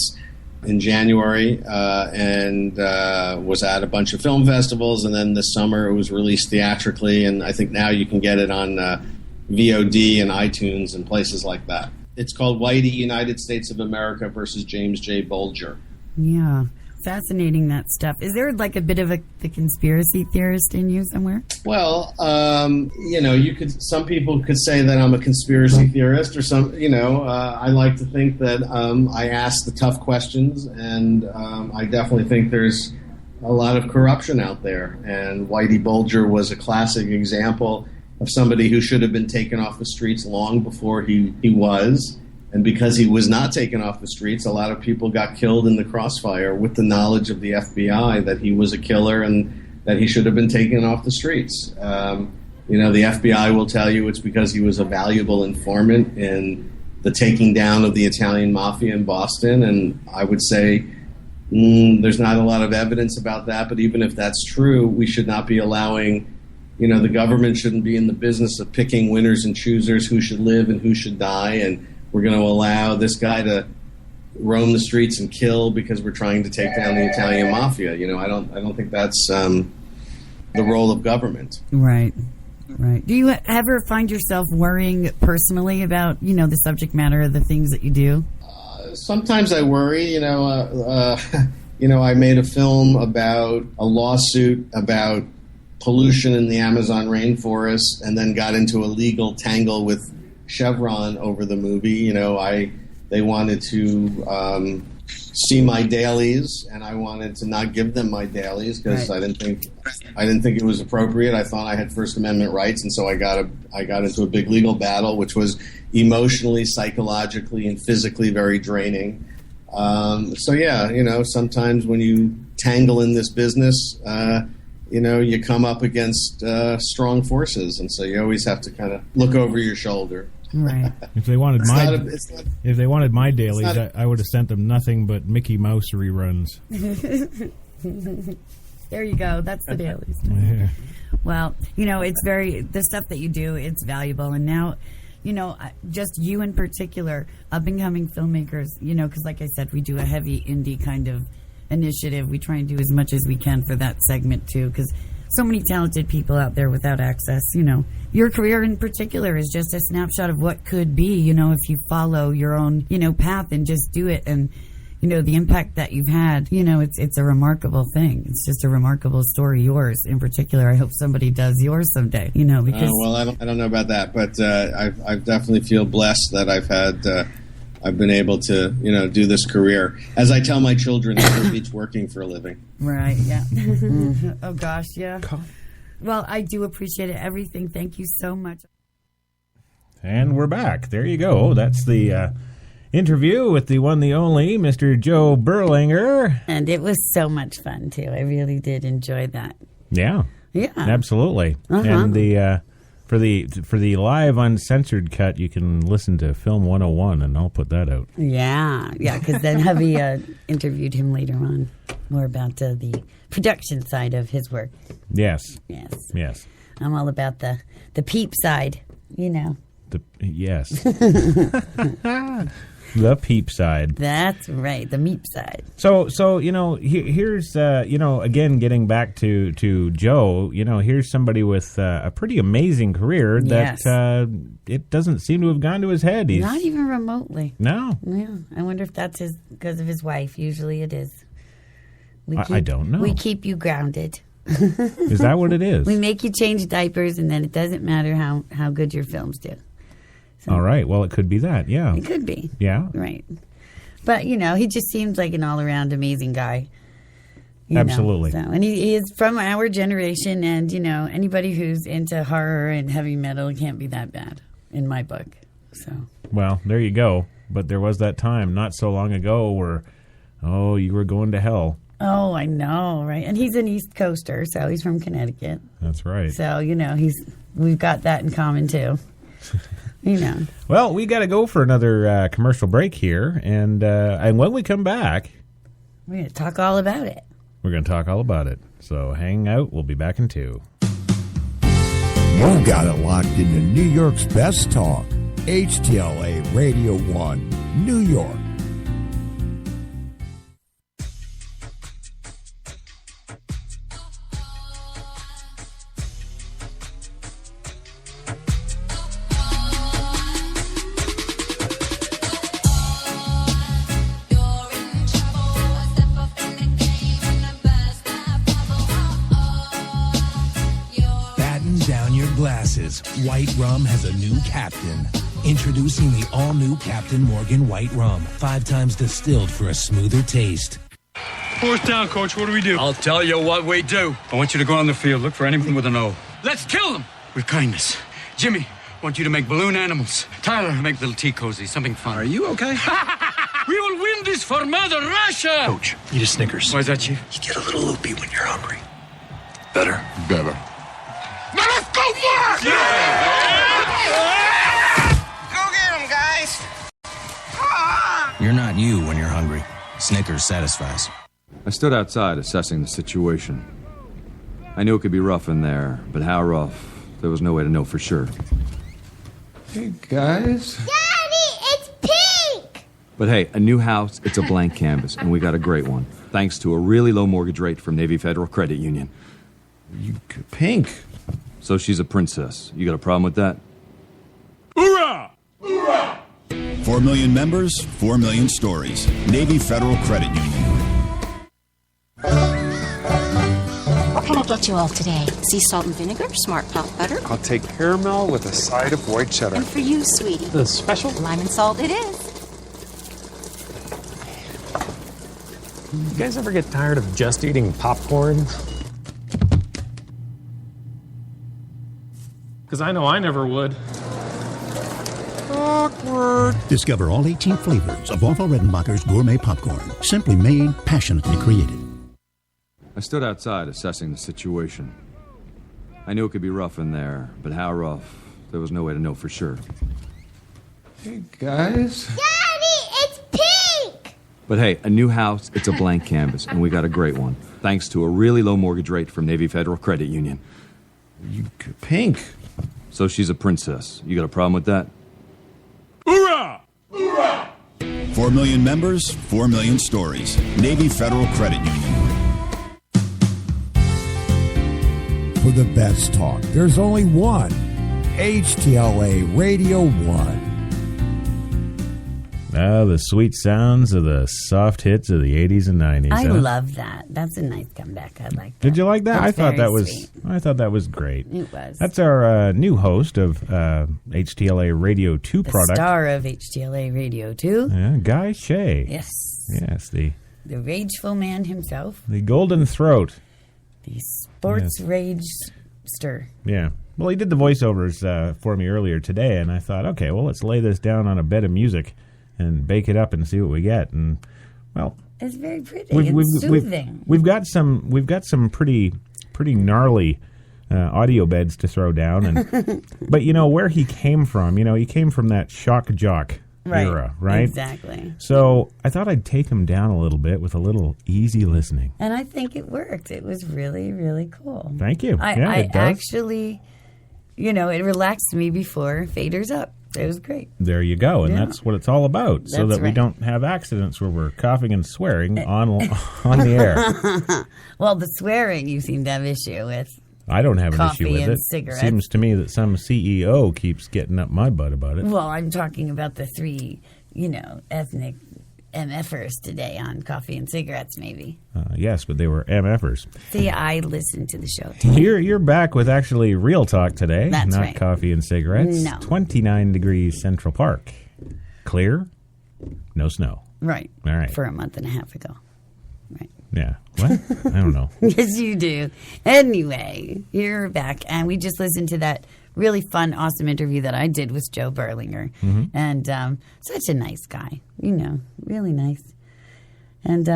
in January and was at a bunch of film festivals. And then this summer it was released theatrically. And I think now you can get it on VOD and iTunes and places like that. It's called Whitey, United States of America versus James J. Bulger. Yeah. Fascinating, that stuff. Is there like a bit of the conspiracy theorist in you somewhere? Well, some people could say that I'm a conspiracy theorist, or I like to think that I ask the tough questions, and I definitely think there's a lot of corruption out there. And Whitey Bulger was a classic example of somebody who should have been taken off the streets long before he was. And because he was not taken off the streets, a lot of people got killed in the crossfire with the knowledge of the FBI that he was a killer and that he should have been taken off the streets. The FBI will tell you it's because he was a valuable informant in the taking down of the Italian mafia in Boston. And I would say there's not a lot of evidence about that. But even if that's true, we should not be allowing, the government shouldn't be in the business of picking winners and choosers, who should live and who should die. And we're going to allow this guy to roam the streets and kill because we're trying to take down the Italian mafia. I don't think that's the role of government. Right. Do you ever find yourself worrying personally about, the subject matter of the things that you do? Sometimes I worry. I made a film about a lawsuit about pollution in the Amazon rainforest, and then got into a legal tangle with Chevron over the movie. They wanted to see my dailies, and I wanted to not give them my dailies because I didn't think it was appropriate. I thought I had First Amendment rights, and so I got into a big legal battle, which was emotionally, psychologically, and physically very draining. Sometimes when you tangle in this business, you come up against strong forces, and so you always have to kind of look over your shoulder. Right. If they wanted my dailies, I would have sent them nothing but Mickey Mouse reruns. There you go. That's the dailies. Yeah. Well, it's the stuff that you do, it's valuable. And now, just you in particular, up-and-coming filmmakers, because like I said, we do a heavy indie kind of initiative. We try and do as much as we can for that segment too, because so many talented people out there without access. Your career in particular is just a snapshot of what could be, if you follow your own, path and just do it. And, the impact that you've had, it's a remarkable thing. It's just a remarkable story, yours in particular. I hope somebody does yours someday, because... well, I don't know about that, but I definitely feel blessed that I've had I've been able to, do this career. As I tell my children, never beats working for a living. Right, yeah. Oh, gosh, yeah. Well, I do appreciate it. Everything. Thank you so much. And we're back. There you go. That's the interview with the one, the only, Mr. Joe Berlinger. And it was so much fun, too. I really did enjoy that. Yeah. Yeah. Absolutely. And the for the live uncensored cut, you can listen to Film 101, and I'll put that out. Yeah, because then Hubby interviewed him later on, more about the production side of his work. Yes. I'm all about the peep side, Yes. The peep side. That's right, the meep side. So here's again, getting back to Joe. Here's somebody with a pretty amazing career that it doesn't seem to have gone to his head. He's not even remotely. No. Yeah, I wonder if that's because of his wife. Usually it is. I don't know. We keep you grounded. Is that what it is? We make you change diapers, and then it doesn't matter how good your films do. So, all right. Well, it could be that. Yeah. It could be. Yeah. Right. But, he just seems like an all-around amazing guy. Absolutely. So, and he is from our generation, and, anybody who's into horror and heavy metal can't be that bad, in my book. So. Well, there you go. But there was that time not so long ago where, you were going to hell. Oh, I know, right? And he's an East Coaster, so he's from Connecticut. That's right. So, we've got that in common, too. Well, we got to go for another commercial break here, and when we come back, we're going to talk all about it. So hang out. We'll be back in 2. You got it locked into New York's best talk, HTLA Radio 1, New York. White Rum has a new captain. Introducing the all-new Captain Morgan White Rum. 5 times distilled for a smoother taste. 4th down, Coach. What do we do? I'll tell you what we do. I want you to go on the field. Look for anyone with an O. Let's kill them with kindness. Jimmy, I want you to make balloon animals. Tyler, make little tea cozy, something fun. Are you okay? We will win this for Mother Russia! Coach, eat a Snickers. Why is that, Chief? You get a little loopy when you're hungry. Better. Now let's go for it! Go get him, guys! You're not you when you're hungry. Snickers satisfies. I stood outside assessing the situation. I knew it could be rough in there, but how rough, there was no way to know for sure. Hey, guys. Daddy, it's pink! But hey, a new house, it's a blank canvas, and we got a great one, thanks to a really low mortgage rate from Navy Federal Credit Union. Pink? So she's a princess. You got a problem with that? Hoorah! Hoorah! 4 million members, 4 million stories. Navy Federal Credit Union. What can I get you all today? Sea salt and vinegar, smart pot butter. I'll take caramel with a side of white cheddar. And for you, sweetie. The special? Lime and salt it is. You guys ever get tired of just eating popcorn? Because I know I never would. Awkward. Discover all 18 flavors of Orville Redenbacher's gourmet popcorn. Simply made, passionately created. I stood outside assessing the situation. I knew it could be rough in there, but how rough, there was no way to know for sure. Hey, guys. Daddy, it's pink! But hey, a new house, it's a blank canvas, and we got a great one, thanks to a really low mortgage rate from Navy Federal Credit Union. Pink? So she's a princess. You got a problem with that? Hoorah! Hoorah! 4 million members, 4 million stories. Navy Federal Credit Union. For the best talk, there's only one. HTLA Radio 1. The sweet sounds of the soft hits of the 80s and 90s. I love that. That's a nice comeback. I like that. Did you like that? That's I thought that was great. It was. That's our new host of HTLA Radio 2 The product. star of HTLA Radio 2. Yeah, Guy Shea. Yes. Yes, the rageful man himself. The golden throat. The sports rage-ster. Yeah. Well, he did the voiceovers for me earlier today, and I thought, okay, well, let's lay this down on a bed of music and bake it up and see what we get. And, well, it's very pretty. It's soothing. We've got some pretty gnarly audio beds to throw down, and but where he came from. He came from that shock jock era, right? Exactly. So I thought I'd take him down a little bit with a little easy listening. And I think it worked. It was really, really cool. Thank you. I actually, it relaxed me before Faders Up. It was great. There you go, and that's what it's all about, so that we right. don't have accidents where we're coughing and swearing on the air. Well, the swearing you seem to have issue with. I don't have an issue with it. Cigarettes. Seems to me that some CEO keeps getting up my butt about it. Well, I'm talking about the three, ethnic MFers today on coffee and cigarettes, maybe. Yes, but they were MFers. See, I listened to the show today. You're back with actually Real Talk today, That's not right. coffee and cigarettes. No. 29 degrees Central Park. Clear, no snow. Right. All right. For a month and a half ago. Right. Yeah. What? I don't know. Yes, you do. Anyway, you're back, and we just listened to that really fun, awesome interview that I did with Joe Berlinger. Mm-hmm. And such a nice guy, really nice. And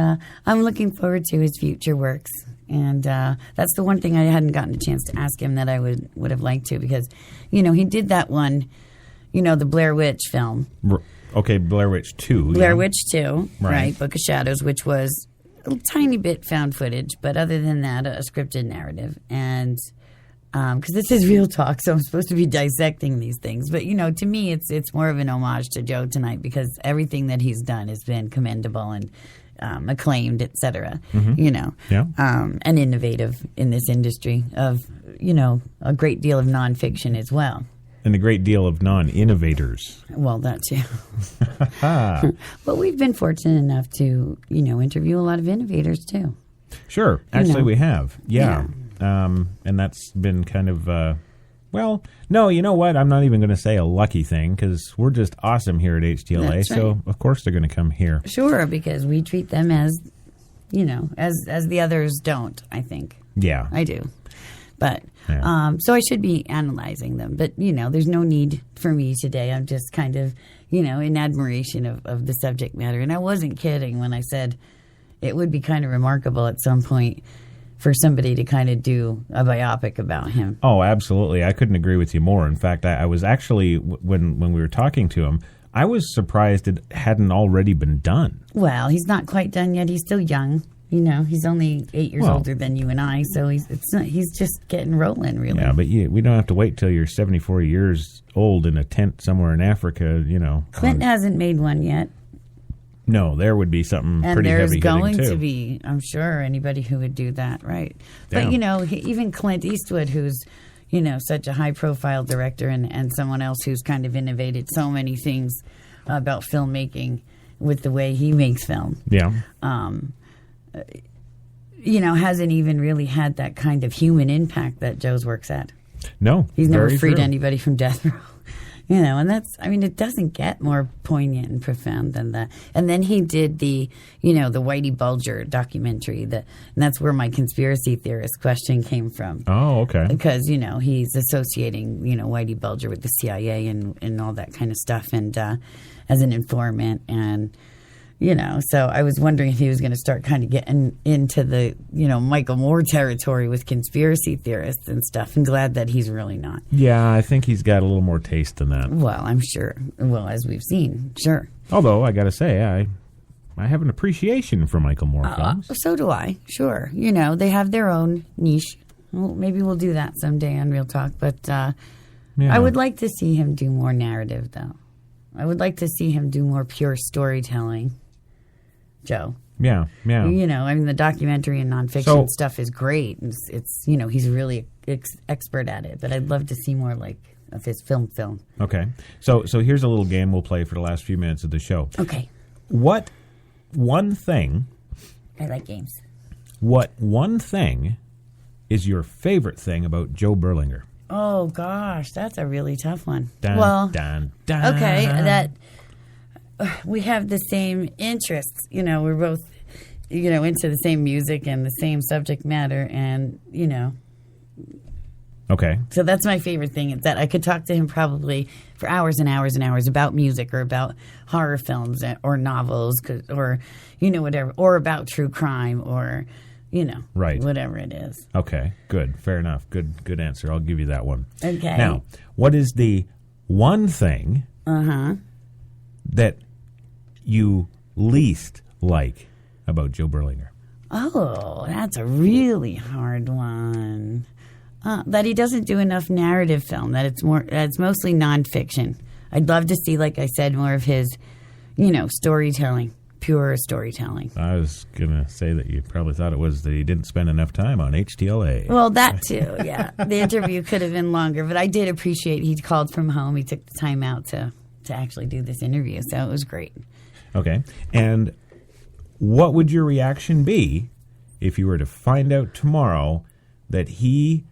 I'm looking forward to his future works. And that's the one thing I hadn't gotten a chance to ask him that I would have liked to, because, he did that one, the Blair Witch film. Okay, Blair Witch 2. Blair Witch 2, Right. right? Book of Shadows, which was a tiny bit found footage, but other than that, a scripted narrative. And because this is Real Talk, so I'm supposed to be dissecting these things. But, to me, it's more of an homage to Joe tonight, because everything that he's done has been commendable and acclaimed, et cetera, Yeah. and innovative in this industry of, a great deal of nonfiction as well. And a great deal of non-innovators. Well, that too. But we've been fortunate enough to, interview a lot of innovators too. Sure. Actually, we have. Yeah. And that's been kind of, no, you know what? I'm not even going to say a lucky thing, because we're just awesome here at HTLA. That's right. So, of course, they're going to come here. Sure, because we treat them as, as the others don't, I think. Yeah. I do. But, so I should be analyzing them. But, there's no need for me today. I'm just kind of, in admiration of the subject matter. And I wasn't kidding when I said it would be kind of remarkable at some point for somebody to kind of do a biopic about him. Oh, absolutely. I couldn't agree with you more. In fact, I was actually, when we were talking to him, I was surprised it hadn't already been done. Well, he's not quite done yet. He's still young. He's only 8 years older than you and I, so he's just getting rolling, really. Yeah, but we don't have to wait till you're 74 years old in a tent somewhere in Africa, Clint hasn't made one yet. No, there would be something And pretty there's heavy going hitting, too. to be, I'm sure, anybody who would do that, right? Damn. But, even Clint Eastwood, who's, such a high-profile director and someone else who's kind of innovated so many things about filmmaking with the way he makes film. Yeah. Hasn't even really had that kind of human impact that Joe's works at. No, He's never very freed true. anybody from death row. And it doesn't get more poignant and profound than that. And then he did the Whitey Bulger documentary, and that's where my conspiracy theorist question came from. Oh, okay. Because, he's associating, Whitey Bulger with the CIA and all that kind of stuff, and as an informant, and so I was wondering if he was going to start kind of getting into the, Michael Moore territory with conspiracy theorists and stuff. I'm glad that he's really not. Yeah, I think he's got a little more taste than that. Well, I'm sure. Well, as we've seen, sure. Although, I got to say, I have an appreciation for Michael Moore films. So do I, sure. They have their own niche. Well, maybe we'll do that someday on Real Talk. But I would like to see him do more narrative, though. I would like to see him do more pure storytelling. Joe. Yeah. The documentary and nonfiction stuff is great. It's he's really expert at it. But I'd love to see more like of his film. Okay. So here's a little game we'll play for the last few minutes of the show. Okay. What one thing... I like games. What one thing is your favorite thing about Joe Berlinger? Oh, gosh, that's a really tough one. Dun, well, dun, dun. Okay, that we have the same interests. You know, we're both, into the same music and the same subject matter and, Okay. So that's my favorite thing, is that I could talk to him probably for hours and hours and hours about music or about horror films or novels or, whatever, or about true crime or, right. whatever it is. Okay, good. Fair enough. Good answer. I'll give you that one. Okay. Now, what is the one thing that you least like about Joe Berlinger? Oh, that's a really hard one. That he doesn't do enough narrative film. That it's mostly nonfiction. I'd love to see, like I said, more of his, storytelling, pure storytelling. I was gonna say that you probably thought it was that he didn't spend enough time on HTLA. Well, that too, yeah. The interview could have been longer, but I did appreciate he called from home. He took the time out to actually do this interview, so it was great. Okay, and what would your reaction be if you were to find out tomorrow that he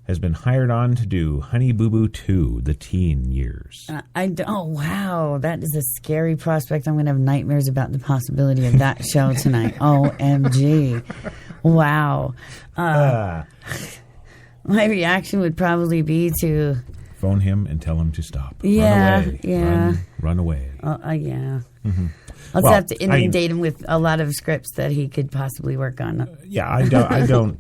has been hired on to do Honey Boo Boo 2, The Teen Years? Oh, wow. That is a scary prospect. I'm going to have nightmares about the possibility of that show tonight. OMG. Wow. My reaction would probably be to... phone him and tell him to stop. Yeah, Run away. yeah. Run away. Yeah. Mm-hmm. I'll have to inundate him with a lot of scripts that he could possibly work on. Yeah, I don't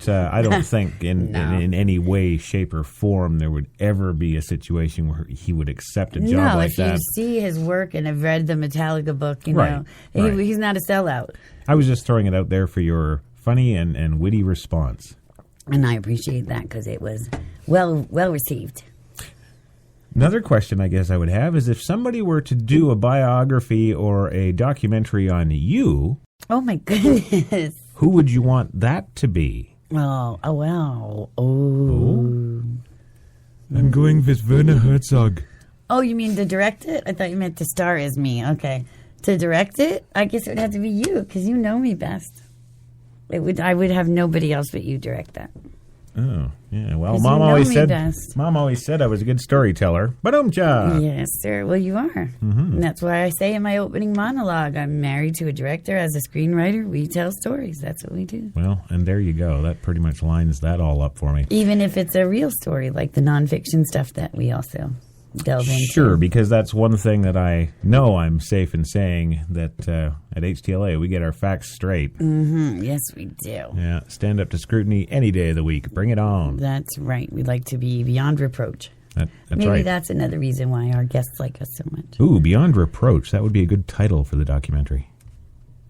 think in any way, shape, or form there would ever be a situation where he would accept a job like that. No, if you see his work and have read the Metallica book, Right. He's not a sellout. I was just throwing it out there for your funny and witty response. And I appreciate that because it was well received. Another question I guess I would have is if somebody were to do a biography or a documentary on you... Oh, my goodness. Who would you want that to be? Oh, wow. I'm going with Werner Herzog. Oh, you mean to direct it? I thought you meant to star as me. Okay. To direct it? I guess it would have to be you because you know me best. I would have nobody else but you direct that. Oh, yeah. Well, Mom always said I was a good storyteller. Ba-dum-cha. Yes, sir. Well, you are. Mm-hmm. And that's why I say in my opening monologue, I'm married to a director. As a screenwriter, we tell stories. That's what we do. Well, and there you go. That pretty much lines that all up for me. Even if it's a real story, like the nonfiction stuff that we also delve into. Sure, because that's one thing that I know I'm safe in saying, that at HTLA we get our facts straight. Mm-hmm. Yes, we do. Yeah, stand up to scrutiny any day of the week. Bring it on. That's right. We like to be beyond reproach. That's Maybe right. that's another reason why our guests like us so much. Ooh, Beyond Reproach. That would be a good title for the documentary.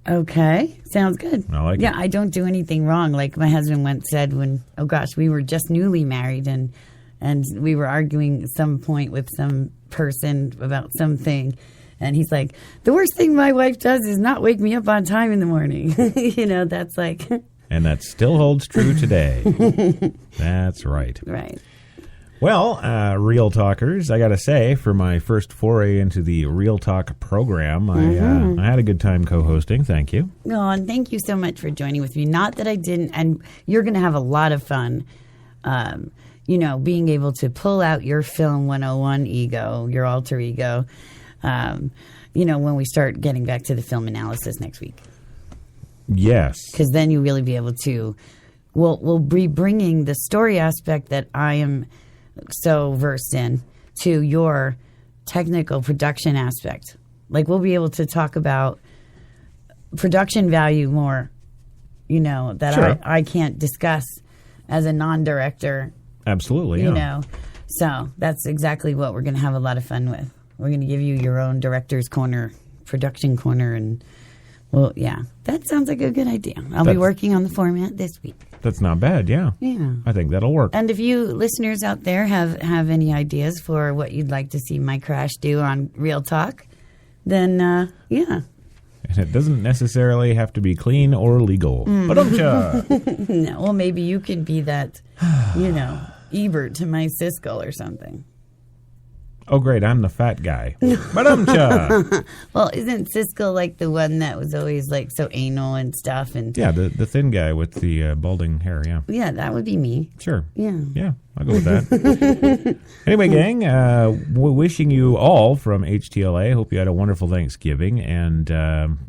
Okay, sounds good. I like it. Yeah, I don't do anything wrong. Like my husband once said when, we were just newly married and we were arguing at some point with some person about something. And he's like, the worst thing my wife does is not wake me up on time in the morning. That's like... And that still holds true today. That's right. Right. Well, Real Talkers, I got to say, for my first foray into the Real Talk program, I had a good time co-hosting. Thank you. Oh, and thank you so much for joining with me. Not that I didn't, and you're going to have a lot of fun, being able to pull out your Film 101 ego, your alter ego, when we start getting back to the film analysis next week. Yes. Because then you'll really be able to, we'll be bringing the story aspect that I am so versed in to your technical production aspect. Like we'll be able to talk about production value more, that sure. I can't discuss as a non-director. Absolutely, yeah. So that's exactly what we're going to have a lot of fun with. We're going to give you your own director's corner, production corner, and, well, yeah. That sounds like a good idea. I'll be working on the format this week. That's not bad, yeah. Yeah. I think that'll work. And if you listeners out there have any ideas for what you'd like to see my crash do on Real Talk, then, yeah. And it doesn't necessarily have to be clean or legal. Ba-dum-cha. No, well, maybe you can be that, Ebert to my Siskel or something. Oh, great, I'm the fat guy. Ba-dum-cha! Well, isn't Siskel like the one that was always like so anal and stuff? And Yeah, the thin guy with the balding hair, yeah. yeah, that would be me. Sure. Yeah. Yeah, I'll go with that. Anyway, gang, wishing you all from HTLA. Hope you had a wonderful Thanksgiving. And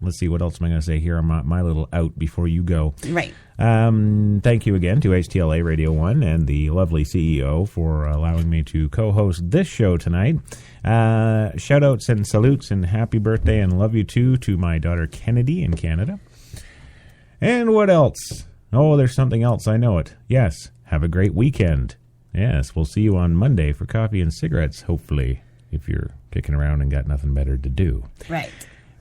let's see, what else am I going to say here on my little out before you go? Right. Thank you again to HTLA Radio 1 and the lovely CEO for allowing me to co-host this show tonight. Shout-outs and salutes and happy birthday and love you too to my daughter Kennedy in Canada. And what else? Oh, there's something else. I know it. Yes, have a great weekend. Yes, we'll see you on Monday for coffee and cigarettes, hopefully, if you're kicking around and got nothing better to do. Right.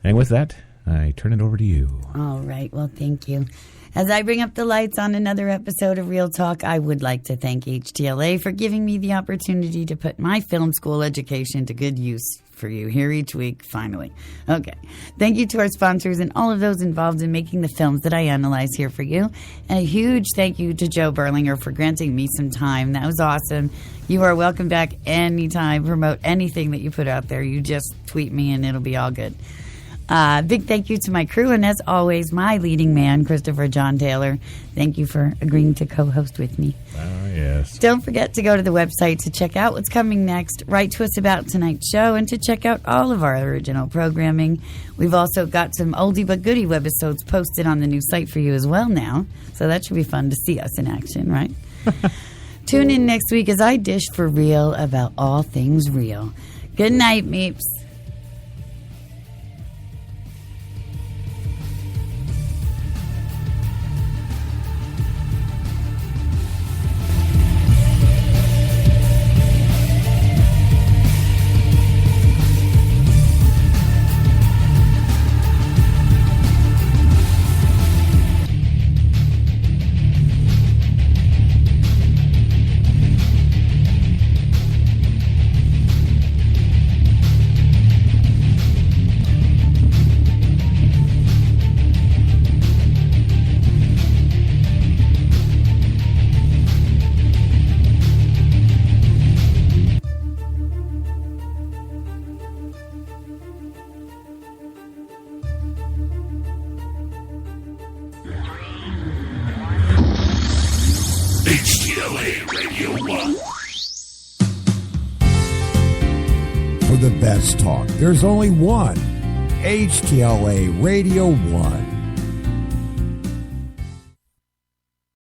And with that, I turn it over to you. All right. Well, thank you. As I bring up the lights on another episode of Real Talk, I would like to thank HTLA for giving me the opportunity to put my film school education to good use for you here each week, finally. Okay. Thank you to our sponsors and all of those involved in making the films that I analyze here for you. And a huge thank you to Joe Berlinger for granting me some time. That was awesome. You are welcome back anytime. Promote anything that you put out there. You just tweet me and it'll be all good. Big thank you to my crew, and as always, my leading man, Christopher John Taylor. Thank you for agreeing to co-host with me. Oh, yes. Don't forget to go to the website to check out what's coming next, write to us about tonight's show, and to check out all of our original programming. We've also got some oldie but goodie webisodes posted on the new site for you as well now, so that should be fun to see us in action, right? Tune in next week as I dish for real about all things real. Good night, Meeps. HTLA Radio 1. For the best talk, there's only one. HTLA Radio 1.